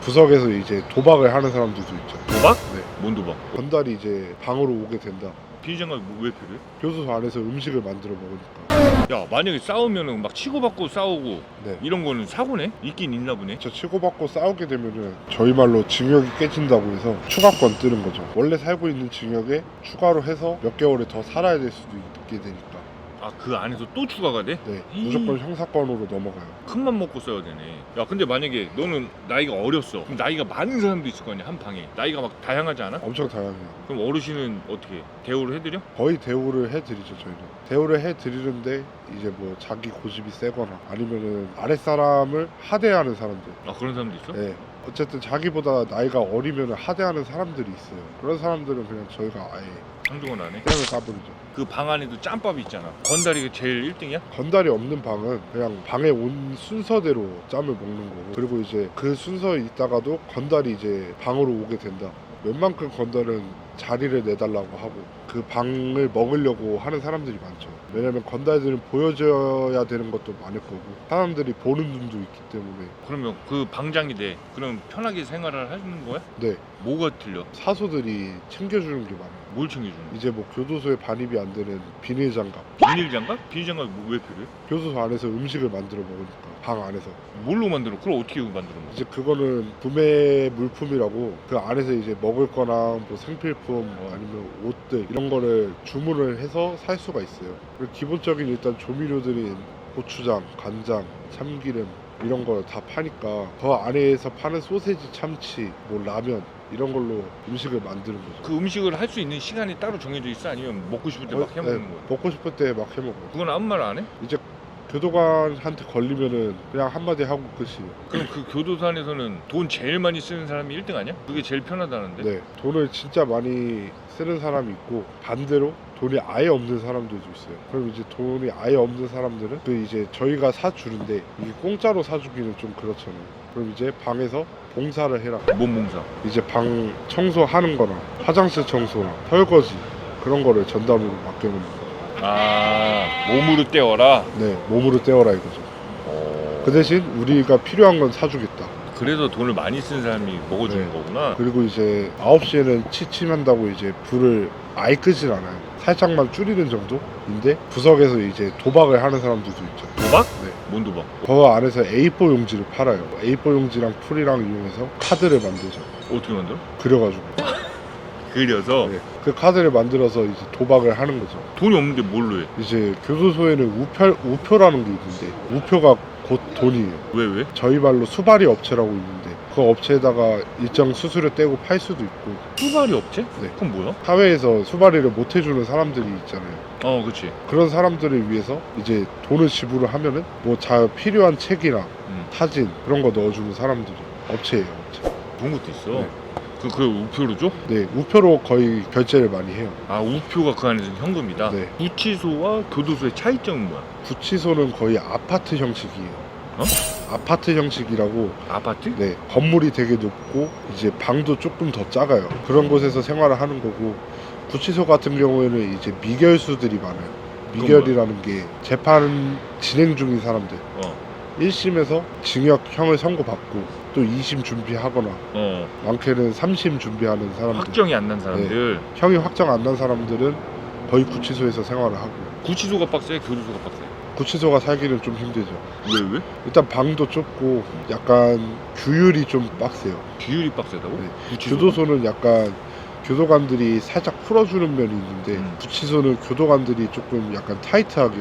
구석에서 이제 도박을 하는 사람들도 있죠. 도박? 네. 뭔 도박? 건달이 이제 방으로 오게 된다. 비장갑이 왜 필요해? 교도소 안에서 음식을 만들어 먹으니까. 야, 만약에 싸우면은 막 치고받고 싸우고 네. 이런 거는 사고네? 있긴 있나 보네. 저 치고받고 싸우게 되면은 저희 말로 징역이 깨진다고 해서 추가권 뜨는 거죠. 원래 살고 있는 징역에 추가로 해서 몇 개월을 더 살아야 될 수도 있게 되니까. 아, 그 안에서 또 추가가 돼? 네, 무조건 형사권으로 넘어가요. 큰맘 먹고 써야 되네. 야, 근데 만약에 너는 나이가 어렸어. 그럼 나이가 많은 사람도 있을 거 아니야, 한 방에. 나이가 막 다양하지 않아? 엄청 다양해요. 그럼 어르신은 어떻게 대우를 해드려? 거의 대우를 해드리죠. 저희는 대우를 해드리는데 이제 뭐 자기 고집이 세거나 아니면은 아랫사람을 하대하는 사람들. 아, 그런 사람도 있어? 네. 어쨌든 자기보다 나이가 어리면 하대하는 사람들이 있어요. 그런 사람들은 그냥 저희가 아예 한동안 안 해? 뺨을 까부리죠. 그 방 안에도 짬밥이 있잖아. 건달이 제일 1등이야? 건달이 없는 방은 그냥 방에 온 순서대로 짬을 먹는 거고, 그리고 이제 그 순서에 있다가도 건달이 이제 방으로 오게 된다. 웬만큼 건달은 자리를 내달라고 하고 그 방을 먹으려고 하는 사람들이 많죠. 왜냐면 건달들은 보여줘야 되는 것도 많을 거고 사람들이 보는 눈도 있기 때문에. 그러면 그 방장이 돼. 그럼 편하게 생활을 하는 거야? 네, 뭐가 틀려? 사소들이 챙겨주는 게 많아요. 뭘 챙겨주는 거야? 이제 뭐 교도소에 반입이 안 되는 비닐 장갑, 비닐 장갑? 비닐 장갑이 왜 필요해? 교도소 안에서 음식을 만들어 먹으니까 방 안에서. 뭘로 만들어? 그걸 어떻게 만들어 먹어? 이제 그거는 구매 물품이라고 그 안에서 이제 먹을 거나 뭐 생필품 뭐 아니면 옷들 이런 거를 주문을 해서 살 수가 있어요. 그리고 기본적인 일단 조미료들인 고추장, 간장, 참기름 이런 거 다 파니까 그 안에서 파는 소세지, 참치, 뭐 라면 이런 걸로 음식을 만드는 거죠. 그 음식을 할 수 있는 시간이 따로 정해져 있어? 아니면 먹고 싶을 때 막 해먹는 네, 거야? 먹고 싶을 때 막 해먹어요. 그건 아무 말 안 해? 이제 교도관한테 걸리면은 그냥 한마디 하고 끝이에요. 그럼 그 교도소 안에서는 돈 제일 많이 쓰는 사람이 1등 아니야? 그게 제일 편하다는데? 네, 돈을 진짜 많이 쓰는 사람이 있고 반대로 돈이 아예 없는 사람들도 있어요. 그럼 이제 돈이 아예 없는 사람들은 그 이제 저희가 사주는데 이게 공짜로 사주기는 좀 그렇잖아요. 그럼 이제 방에서 봉사를 해라. 뭔 봉사? 이제 방 청소하는 거나 화장실 청소나 설거지 그런 거를 전담으로 맡겨놓는 거예요. 아, 몸으로 떼어라? 네, 몸으로 떼어라 이거죠. 그 대신 우리가 필요한 건 사주겠다. 그래서 돈을 많이 쓰는 사람이 먹어주는 네. 거구나. 그리고 이제 9시에는 취침한다고 이제 불을 아예 끄질 않아요. 살짝만 줄이는 정도인데 구석에서 이제 도박을 하는 사람들도 있죠. 도박? 네. 뭔 도박? 그 안에서 A4 용지를 팔아요. A4 용지랑 풀이랑 이용해서 카드를 만들죠. 어떻게 만들어? 그려가지고. 그려서? 네. 그 카드를 만들어서 이제 도박을 하는 거죠. 돈이 없는데 뭘로 해? 이제 교도소에는 우표라는 게 있는데 우표가 곧 돈이에요. 왜? 저희 말로 수발이 업체라고 있는데 그 업체에다가 일정 수수료 떼고 팔 수도 있고. 수발이 업체? 네. 그건 뭐야? 사회에서 수발이를 못 해주는 사람들이 있잖아요. 그치. 그런 사람들을 위해서 이제 돈을 지불을 하면은 뭐 필요한 책이나 사진 그런 거 넣어주는 사람들이 업체예요. 업체. 그런 것도 있어? 네. 그 우표로 줘? 네, 우표로 거의 결제를 많이 해요. 아, 우표가 그 안에서는 현금이다? 네. 구치소와 교도소의 차이점은 뭐야? 구치소는 거의 아파트 형식이에요. 아파트 형식이라고. 아파트? 네, 건물이 되게 높고 이제 방도 조금 더 작아요. 그런 곳에서 생활을 하는 거고, 구치소 같은 경우에는 이제 미결수들이 많아요. 미결이라는 게 재판 진행 중인 사람들. 1심에서 징역형을 선고받고 또 2심 준비하거나 많게는 3심 준비하는 사람들. 확정이 안 난 사람들. 형이 확정 안 난 사람들은 거의 구치소에서 생활을 하고. 구치소가 빡세? 교도소가 빡세? 구치소가 살기는 좀 힘들죠. 왜? 일단 방도 좁고 약간 규율이 좀 빡세요. 규율이 빡세다고? 네. 구치소가? 교도소는 약간 교도관들이 살짝 풀어주는 면이 있는데 구치소는 교도관들이 조금 약간 타이트하게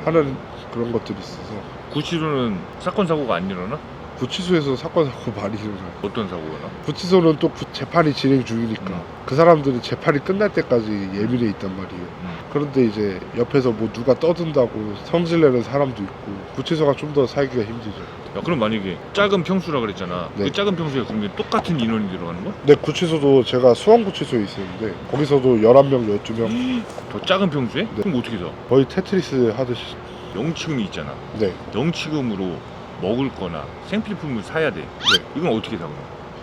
하는 그런 것들이 있어서. 구치소는 사건 사고가 안 일어나? 구치소에서 사건 사고 많이 일어나요. 어떤 사고가 나? 구치소는 또 재판이 진행 중이니까 그 사람들이 재판이 끝날 때까지 예민해 있단 말이에요. 그런데 이제 옆에서 뭐 누가 떠든다고 성질내는 사람도 있고 구치소가 좀 더 살기가 힘들죠. 야, 그럼 만약에 작은 평수라 그랬잖아. 네. 그 작은 평수에 그러면 똑같은 인원이 들어가는 거야? 네, 구치소도 제가 수원구치소에 있었는데 거기서도 11명, 12명. 더 작은 평수에? 네. 그럼 어떻게 사? 거의 테트리스 하듯이. 영치금이 있잖아. 네, 영치금으로 먹을 거나 생필품을 사야 돼. 네. 이건 어떻게 사? 그럼?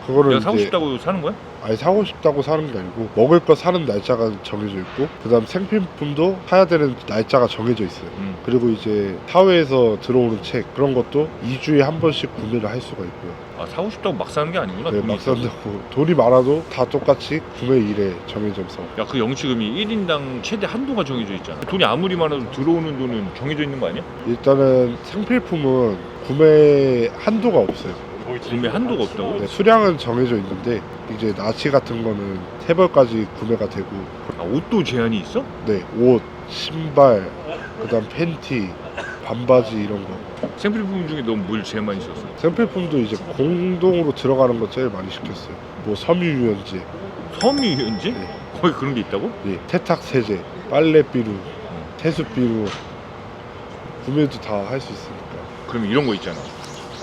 그거를 내가 사고 이제 싶다고 사는 거야? 아니 사고 싶다고 사는 게 아니고 먹을 거 사는 날짜가 정해져 있고 그다음 생필품도 사야 되는 날짜가 정해져 있어요. 그리고 이제 사회에서 들어오는 책 그런 것도 2주에 한 번씩 구매를 할 수가 있고요. 아 사고 싶다고 막 사는 게 아니구나. 네, 돈이 막 있어서. 산다고 돈이 많아도 다 똑같이 구매일에 정해져서 야, 그 영치금이 1인당 최대 한도가 정해져 있잖아. 돈이 아무리 많아도 들어오는 돈은 정해져 있는 거 아니야? 일단은 생필품은 구매 한도가 없어요. 구매 한도가 없다고? 네, 수량은 정해져 있는데 이제 나시 같은 거는 3벌까지 구매가 되고 아, 옷도 제한이 있어? 네, 옷, 신발, 그다음 팬티, 반바지 이런 거. 생필품 중에 넌 뭘 제일 많이 썼어? 생필품도 이제 공동으로 들어가는 거 제일 많이 시켰어요. 뭐 섬유유연제, 섬유유연제? 네. 거기 그런 게 있다고? 예, 세탁 세제, 빨래 비누, 세수 비누 구매도 다 할 수 있으니까. 그러면 이런 거 있잖아.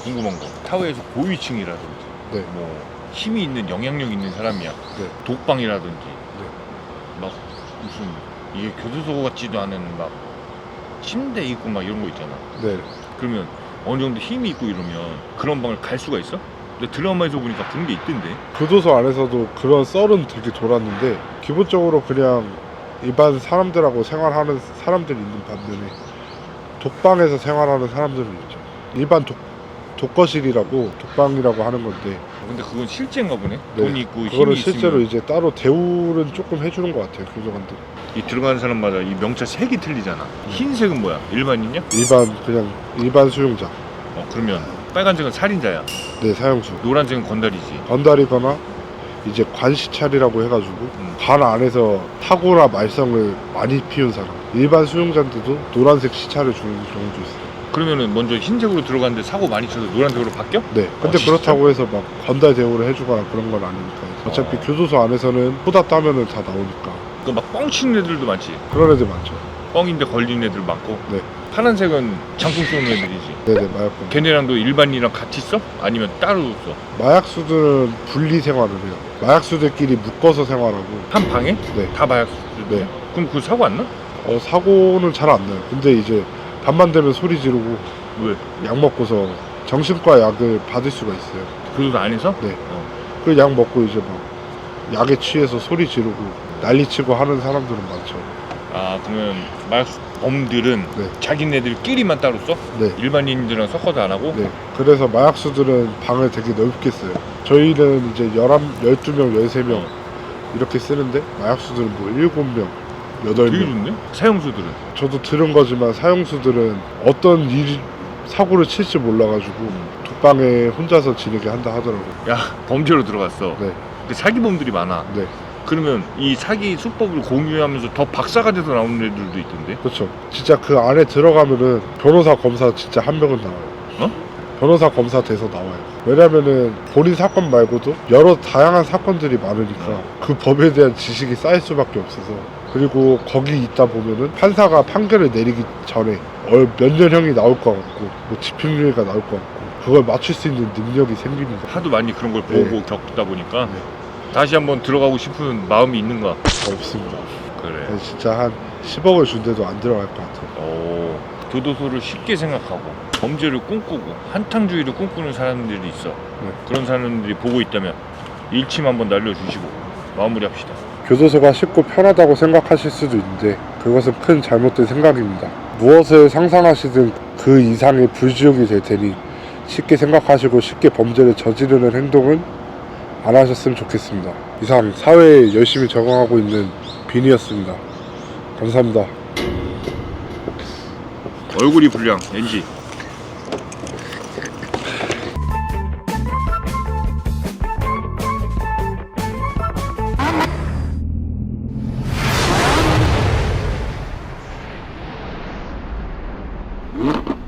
궁금한 거. 사회에서 고위층이라든지 네. 뭐 힘이 있는 영향력 있는 사람이야. 네. 독방이라든지 막 무슨 이게 교도소 같지도 않은 막 침대 있고 막 이런 거 있잖아. 네. 그러면 어느 정도 힘이 있고 이러면 그런 방을 갈 수가 있어? 근데 드라마에서 보니까 그런 게 있던데. 교도소 안에서도 그런 썰은 되게 돌았는데 기본적으로 그냥 일반 사람들하고 생활하는 사람들이 있는 반면에 독방에서 생활하는 사람들은 있죠. 일반 독거실이라고 독방이라고 하는 건데 근데 그건 실제인가 보네. 네, 돈이 있고 그거를 힘이 실제로 있으면 이제 따로 대우를 조금 해주는 것 같아요. 교도관들. 이 들어가는 사람마다 이 명찰 색이 틀리잖아. 흰색은 뭐야? 일반인이야? 그냥 일반 수용자. 그러면 빨간색은 살인자야. 네, 사형수. 노란색은 건달이지. 건달이거나 이제 관시찰이라고 해가지고 관 안에서 사고나 말썽을 많이 피운 사람. 일반 수용자인데도 노란색 시찰을 주는 경우도 있어요. 그러면은 먼저 흰색으로 들어갔는데 사고 많이 쳐서 노란색으로 바뀌어? 네. 근데 진짜? 그렇다고 해서 막 건달 대우를 해주거나 그런 건 아니니까. 어차피 교도소 안에서는 후다 따면은 다 나오니까. 그 막 뻥치는 애들도 많지. 그런 애들 많죠. 뻥인데 걸리는 애들 많고. 네. 파란색은 장풍 쏘는 애들이지. 네네, 마약범. 걔네랑도 일반인이랑 같이 써? 아니면 따로 써? 마약수들은 분리 생활을 해요. 마약수들끼리 묶어서 생활하고. 한 방에? 네. 다 마약수. 네. 그럼 그 사고 안 나? 사고는 잘 안 나요. 근데 이제 밤만 되면 소리 지르고 왜? 약 먹고서 정신과 약을 받을 수가 있어요. 교도소 안에서? 네. 그 약 먹고 이제 막 약에 취해서 소리 지르고 난리치고 하는 사람들은 많죠. 아 그러면 마약범들은 네. 자기네들끼리만 따로 써? 네. 일반인들이랑 섞어서 안 하고? 네. 그래서 마약수들은 방을 되게 넓게 써요. 저희는 이제 12명, 13명 이렇게 쓰는데 마약수들은 뭐 7명, 되게 8명. 좋네? 사형수들은? 저도 들은 거지만 사형수들은 어떤 사고를 칠지 몰라가지고 독방에 혼자서 지내게 한다 하더라고요. 야 범죄로 들어갔어. 네. 근데 사기범들이 많아. 네. 그러면 이 사기 수법을 공유하면서 더 박사가 돼서 나오는 애들도 있던데? 그렇죠. 진짜 그 안에 들어가면은 변호사, 검사 진짜 한 명은 나와요. 어? 변호사, 검사 돼서 나와요. 왜냐면은 본인 사건 말고도 여러 다양한 사건들이 많으니까 그 법에 대한 지식이 쌓일 수밖에 없어서. 그리고 거기 있다 보면은 판사가 판결을 내리기 전에 몇 년형이 나올 것 같고 뭐 집행유예가 나올 것 같고 그걸 맞출 수 있는 능력이 생깁니다. 하도 많이 그런 걸 보고 네. 겪다 보니까 네. 다시 한번 들어가고 싶은 마음이 있는가? 없습니다. 그래. 진짜 한 10억을 준대도 안 들어갈 것 같아요. 오, 교도소를 쉽게 생각하고 범죄를 꿈꾸고 한탕주의를 꿈꾸는 사람들이 있어. 네. 그런 사람들이 보고 있다면 일침 한번 날려주시고 마무리합시다. 교도소가 쉽고 편하다고 생각하실 수도 있는데 그것은 큰 잘못된 생각입니다. 무엇을 상상하시든 그 이상의 불지옥이 될 테니 쉽게 생각하시고 쉽게 범죄를 저지르는 행동은 안 하셨으면 좋겠습니다. 이상 사회에 열심히 적응하고 있는 빈이었습니다. 감사합니다. 얼굴이 불량 NG. 음.